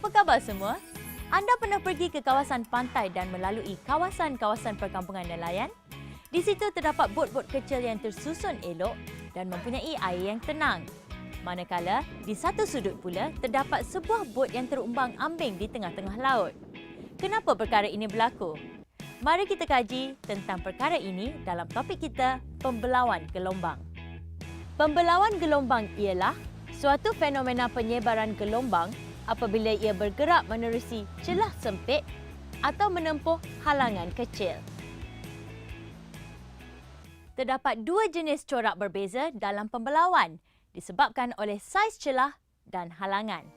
Apa khabar semua? Anda pernah pergi ke kawasan pantai dan melalui kawasan-kawasan perkampungan nelayan? Di situ terdapat bot-bot kecil yang tersusun elok dan mempunyai air yang tenang. Manakala, di satu sudut pula terdapat sebuah bot yang terumbang-ambing di tengah-tengah laut. Kenapa perkara ini berlaku? Mari kita kaji tentang perkara ini dalam topik kita, pembelauan gelombang. Pembelauan gelombang ialah suatu fenomena penyebaran gelombang apabila ia bergerak menerusi celah sempit atau menempuh halangan kecil. Terdapat dua jenis corak berbeza dalam pembelauan disebabkan oleh saiz celah dan halangan.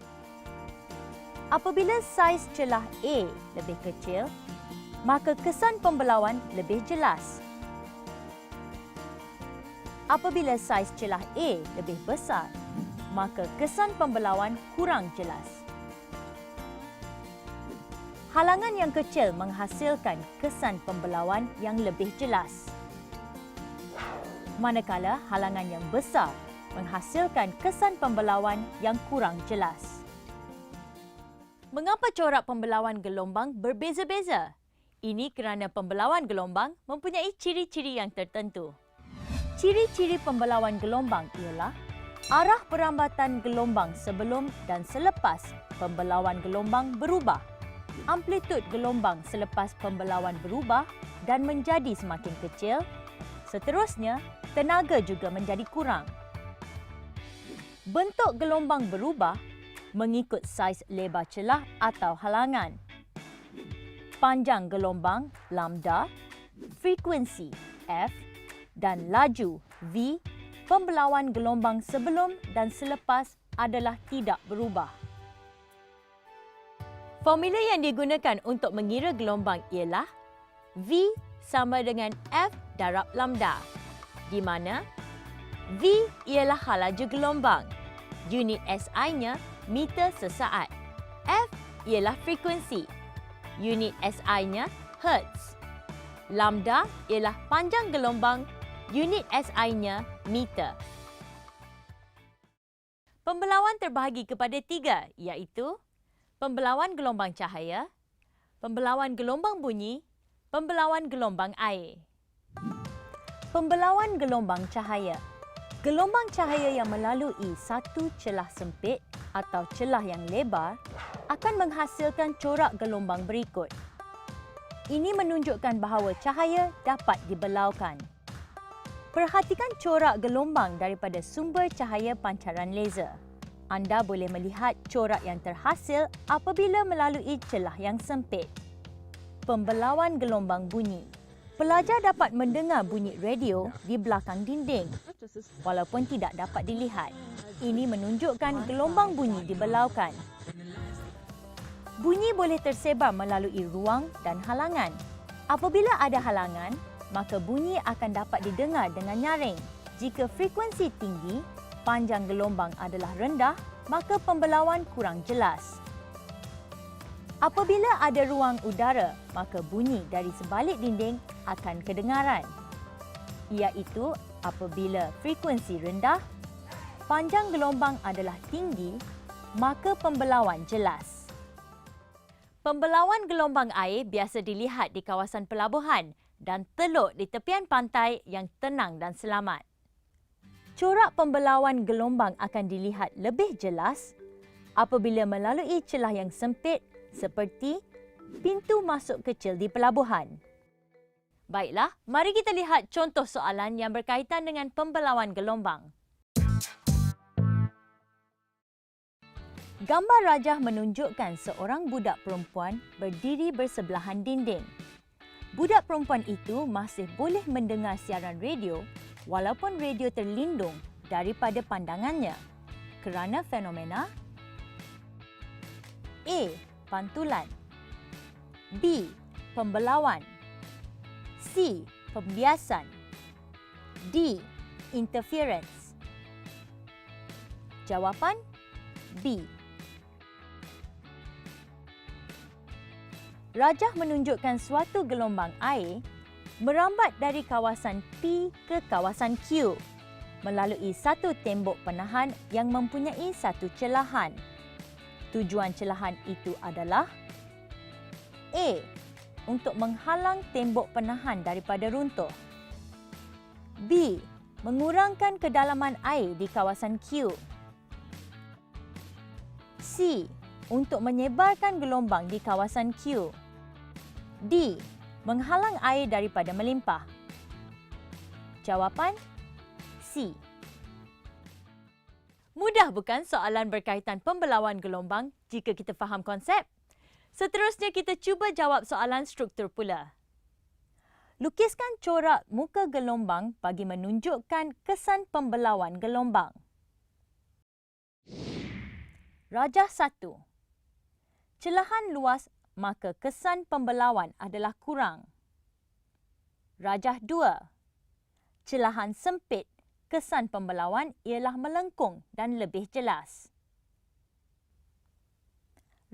Apabila saiz celah A lebih kecil, maka kesan pembelauan lebih jelas. Apabila saiz celah A lebih besar, maka kesan pembelauan kurang jelas. Halangan yang kecil menghasilkan kesan pembelauan yang lebih jelas. Manakala halangan yang besar menghasilkan kesan pembelauan yang kurang jelas. Mengapa corak pembelauan gelombang berbeza-beza? Ini kerana pembelauan gelombang mempunyai ciri-ciri yang tertentu. Ciri-ciri pembelauan gelombang ialah arah perambatan gelombang sebelum dan selepas pembelauan gelombang berubah. Amplitud gelombang selepas pembelauan berubah dan menjadi semakin kecil. Seterusnya, tenaga juga menjadi kurang. Bentuk gelombang berubah mengikut saiz lebar celah atau halangan. Panjang gelombang lambda, frekuensi F dan laju V, pembelauan gelombang sebelum dan selepas adalah tidak berubah. Formula yang digunakan untuk mengira gelombang ialah V sama dengan F darab lambda, di mana V ialah laju gelombang, unit SI-nya meter sesaat. F ialah frekuensi, unit SI-nya hertz. Lambda ialah panjang gelombang, unit SI-nya meter. Pembelauan terbahagi kepada tiga, iaitu pembelauan gelombang cahaya, pembelauan gelombang bunyi, pembelauan gelombang air. Pembelauan gelombang cahaya. Gelombang cahaya yang melalui satu celah sempit atau celah yang lebar akan menghasilkan corak gelombang berikut. Ini menunjukkan bahawa cahaya dapat dibelaukan. Perhatikan corak gelombang daripada sumber cahaya pancaran laser. Anda boleh melihat corak yang terhasil apabila melalui celah yang sempit. Pembelauan gelombang bunyi. Pelajar dapat mendengar bunyi radio di belakang dinding walaupun tidak dapat dilihat. Ini menunjukkan gelombang bunyi dibelaukan. Bunyi boleh tersebar melalui ruang dan halangan. Apabila ada halangan, maka bunyi akan dapat didengar dengan nyaring. Jika frekuensi tinggi, panjang gelombang adalah rendah, maka pembelauan kurang jelas. Apabila ada ruang udara, maka bunyi dari sebalik dinding akan kedengaran. Iaitu apabila frekuensi rendah, panjang gelombang adalah tinggi, maka pembelauan jelas. Pembelauan gelombang air biasa dilihat di kawasan pelabuhan dan teluk di tepian pantai yang tenang dan selamat. Corak pembelauan gelombang akan dilihat lebih jelas apabila melalui celah yang sempit seperti pintu masuk kecil di pelabuhan. Baiklah, mari kita lihat contoh soalan yang berkaitan dengan pembelauan gelombang. Gambar rajah menunjukkan seorang budak perempuan berdiri bersebelahan dinding. Budak perempuan itu masih boleh mendengar siaran radio walaupun radio terlindung daripada pandangannya kerana fenomena A. Pantulan, B. Pembelauan, C. Pembiasan, D. Interference. Jawapan B. Rajah menunjukkan suatu gelombang air merambat dari kawasan P ke kawasan Q melalui satu tembok penahan yang mempunyai satu celahan. Tujuan celahan itu adalah A. Untuk menghalang tembok penahan daripada runtuh. B. Mengurangkan kedalaman air di kawasan Q. C. Untuk menyebarkan gelombang di kawasan Q. D. Menghalang air daripada melimpah. Jawapan C. Mudah bukan soalan berkaitan pembelauan gelombang jika kita faham konsep? Seterusnya kita cuba jawab soalan struktur pula. Lukiskan corak muka gelombang bagi menunjukkan kesan pembelauan gelombang. Rajah 1. Celahan luas maka kesan pembelauan adalah kurang. Rajah 2. Celahan sempit, kesan pembelauan ialah melengkung dan lebih jelas.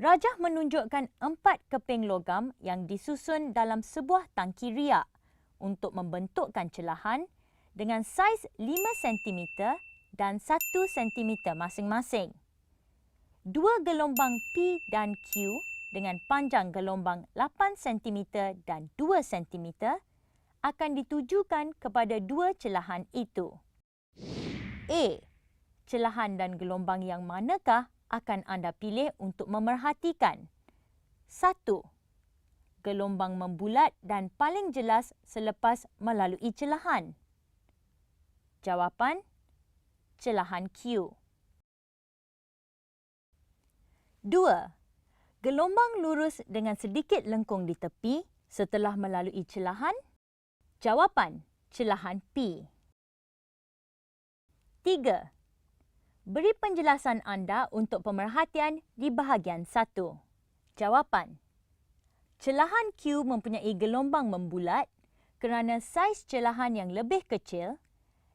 Rajah menunjukkan 4 keping logam yang disusun dalam sebuah tangki riak untuk membentukkan celahan dengan saiz 5 cm dan 1 cm masing-masing. Dua gelombang P dan Q dengan panjang gelombang 8 cm dan 2 cm akan ditujukan kepada dua celahan itu. A. Celahan dan gelombang yang manakah akan anda pilih untuk memerhatikan? 1. Gelombang membulat dan paling jelas selepas melalui celahan. Jawapan, celahan Q. 2. Gelombang lurus dengan sedikit lengkung di tepi setelah melalui celahan. Jawapan, celahan P. 3. Beri penjelasan anda untuk pemerhatian di bahagian 1. Jawapan, celahan Q mempunyai gelombang membulat kerana saiz celahan yang lebih kecil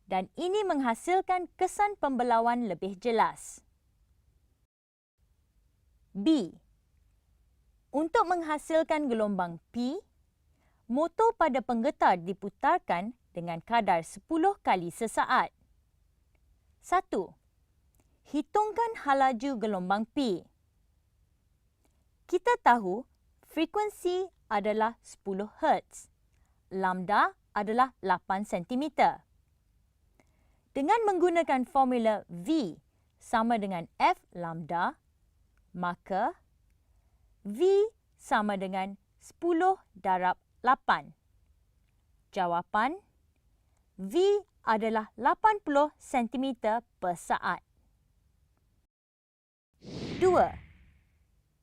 dan ini menghasilkan kesan pembelauan lebih jelas. B. Untuk menghasilkan gelombang P, motor pada penggetar diputarkan dengan kadar 10 kali sesaat. 1. Hitungkan halaju gelombang P. Kita tahu frekuensi adalah 10 Hz. Lambda adalah 8 cm. Dengan menggunakan formula V sama dengan F lambda, maka V sama dengan 10 darab 8. Jawapan, V adalah 80 cm per saat. 2.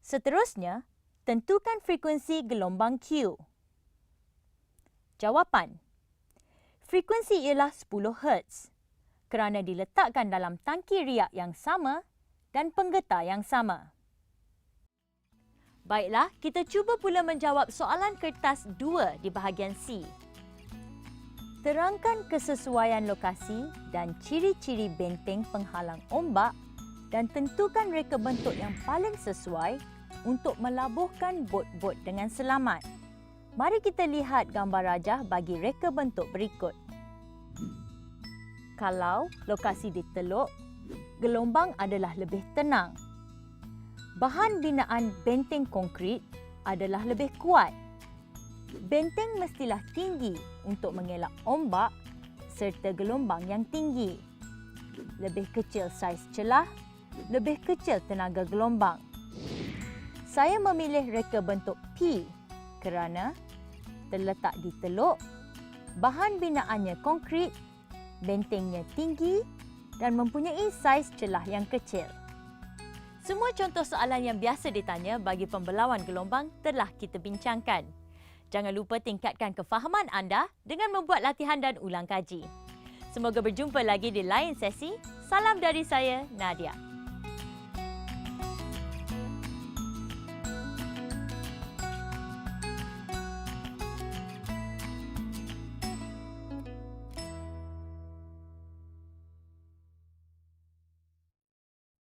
Seterusnya, tentukan frekuensi gelombang Q. Jawapan, frekuensi ialah 10 Hz kerana diletakkan dalam tangki riak yang sama dan penggetar yang sama. Baiklah, kita cuba pula menjawab soalan kertas 2 di bahagian C. Terangkan kesesuaian lokasi dan ciri-ciri benteng penghalang ombak dan tentukan reka bentuk yang paling sesuai untuk melabuhkan bot-bot dengan selamat. Mari kita lihat gambar rajah bagi reka bentuk berikut. Kalau lokasi di teluk, gelombang adalah lebih tenang. Bahan binaan benteng konkrit adalah lebih kuat. Benteng mestilah tinggi untuk mengelak ombak serta gelombang yang tinggi. Lebih kecil saiz celah, lebih kecil tenaga gelombang. Saya memilih reka bentuk P kerana terletak di teluk, bahan binaannya konkrit, bentengnya tinggi dan mempunyai saiz celah yang kecil. Semua contoh soalan yang biasa ditanya bagi pembelauan gelombang telah kita bincangkan. Jangan lupa tingkatkan kefahaman anda dengan membuat latihan dan ulang kaji. Semoga berjumpa lagi di lain sesi. Salam dari saya, Nadia.